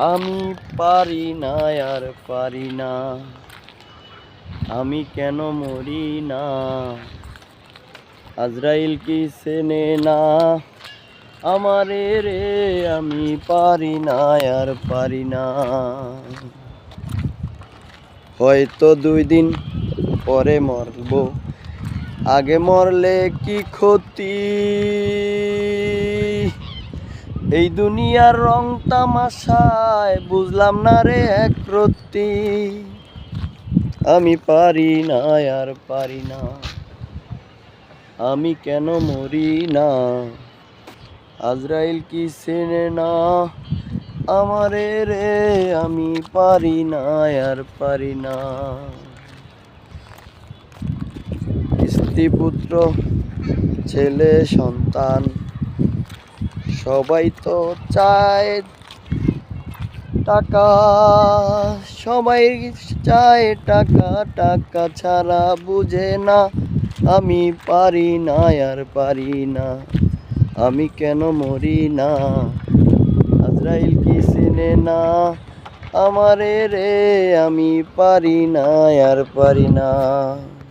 আমি পারি না আর পারি না, আমি কেন মরি না। আজরাইল কি চেনে না আমারে রে, আমি পারি না আর পারি না। হয়তো 2 দিন পরে মরবো, আগে মরলে কি ক্ষতি। এই দুনিয়ার রং তামাশায় বুঝলাম না রে একরত্তি। আমি পারি না আর পারি না, আমি কেন মরি না। আজরাইল কি চেনে না আমারে রে, আমি পারি না আর পারি না। স্ত্রী পুত্র ছেলে সন্তান সবাই তো চায় টাকা, সবাই চায় টাকা, টাকা ছাড়া বুঝে না। আমি পারি না আর পারি না, আমি কেন মরি না। আজরাইল কি চেনে না আমারে রে, আমি পারি না আর পারি না।